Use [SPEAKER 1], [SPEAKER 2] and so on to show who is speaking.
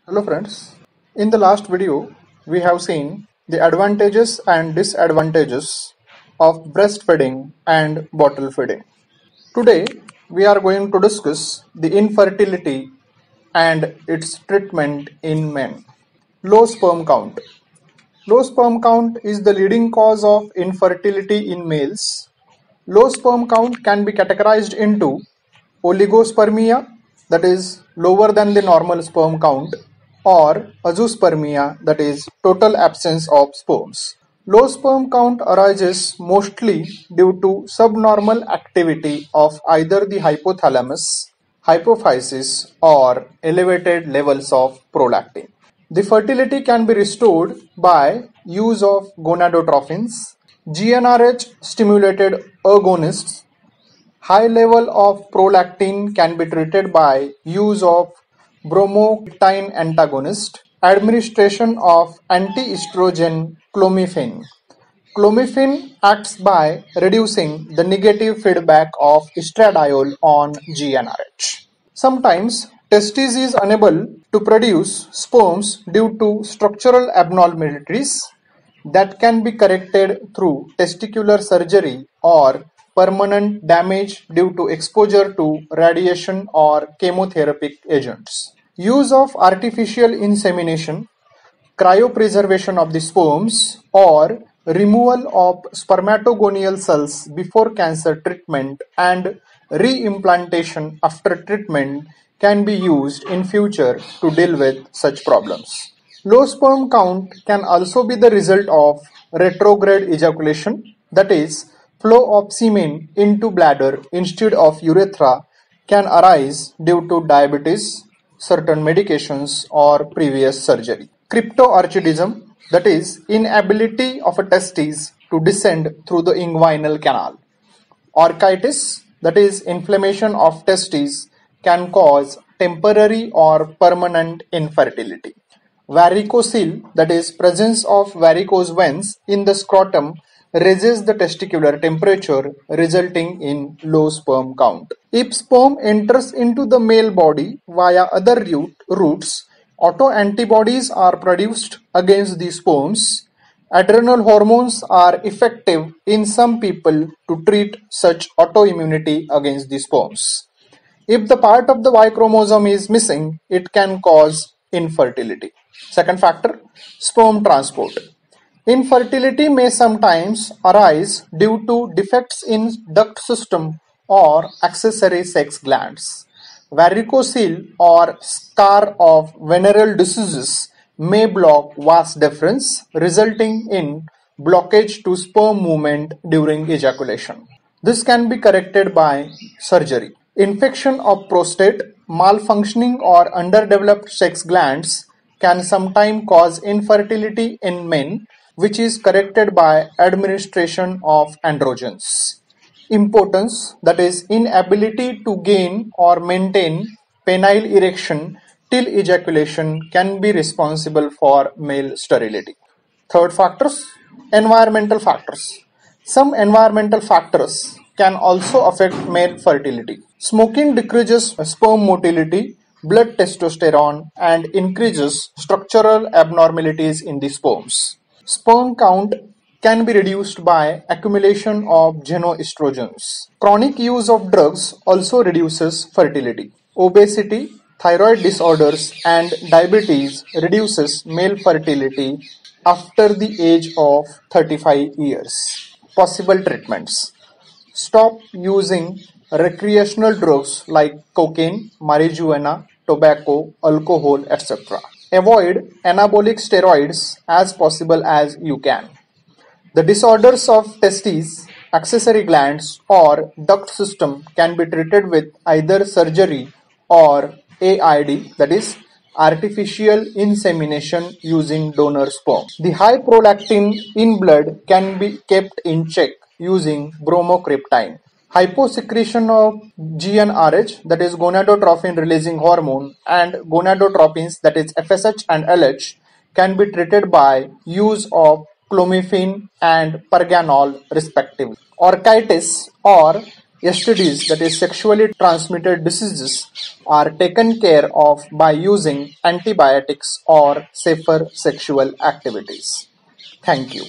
[SPEAKER 1] Hello friends. In the last video, we have seen the advantages and disadvantages of breastfeeding and bottle feeding. Today, we are going to discuss the infertility and its treatment in men. Low sperm count. Low sperm count is the leading cause of infertility in males. Low sperm count can be categorized into oligospermia, that is lower than the normal sperm count, or azoospermia, that is total absence of sperms. Low sperm count arises mostly due to subnormal activity of either the hypothalamus, hypophysis, or elevated levels of prolactin. The fertility can be restored by use of gonadotrophins, GnRH stimulated agonists. High level of prolactin can be treated by use of bromocriptine antagonist, administration of anti-estrogen clomiphene. Clomiphene acts by reducing the negative feedback of estradiol on GnRH. Sometimes testis is unable to produce sperms due to structural abnormalities that can be corrected through testicular surgery or permanent damage due to exposure to radiation or chemotherapeutic agents. Use of artificial insemination, cryopreservation of the sperms, or removal of spermatogonial cells before cancer treatment and reimplantation after treatment can be used in future to deal with such problems. Low sperm count can also be the result of retrograde ejaculation, that is, flow of semen into bladder instead of urethra can arise due to diabetes, certain medications, or previous surgery. Cryptorchidism, that is, inability of a testis to descend through the inguinal canal. Orchitis, that is, inflammation of testes, can cause temporary or permanent infertility. Varicocele, that is, presence of varicose veins in the scrotum, raises the testicular temperature, resulting in low sperm count. If sperm enters into the male body via other routes, autoantibodies are produced against the sperms. Adrenal hormones are effective in some people to treat such autoimmunity against the sperms. If the part of the Y chromosome is missing, it can cause infertility. Second factor, sperm transport. Infertility may sometimes arise due to defects in duct system or accessory sex glands. Varicocele or scar of venereal diseases may block vas deferens, resulting in blockage to sperm movement during ejaculation. This can be corrected by surgery. Infection of prostate, malfunctioning or underdeveloped sex glands can sometimes cause infertility in men, which is corrected by administration of androgens. Impotence, that is, inability to gain or maintain penile erection till ejaculation, can be responsible for male sterility. Third factors, environmental factors. Some environmental factors can also affect male fertility. Smoking decreases sperm motility, blood testosterone, and increases structural abnormalities in the sperms. Sperm count can be reduced by accumulation of xenoestrogens. Chronic use of drugs also reduces fertility. Obesity, thyroid disorders, and diabetes reduces male fertility after the age of 35 years. Possible treatments. Stop using recreational drugs like cocaine, marijuana, tobacco, alcohol, etc. Avoid anabolic steroids as possible as you can. The disorders of testes, accessory glands, or duct system can be treated with either surgery or AID, that is, artificial insemination using donor sperm. The high prolactin in blood can be kept in check using bromocriptine. Hyposecretion of GnRH, that is gonadotrophin releasing hormone, and gonadotropins, that is FSH and LH, can be treated by use of clomiphene and perganol respectively. Orchitis or STDs, that is sexually transmitted diseases, are taken care of by using antibiotics or safer sexual activities. Thank you.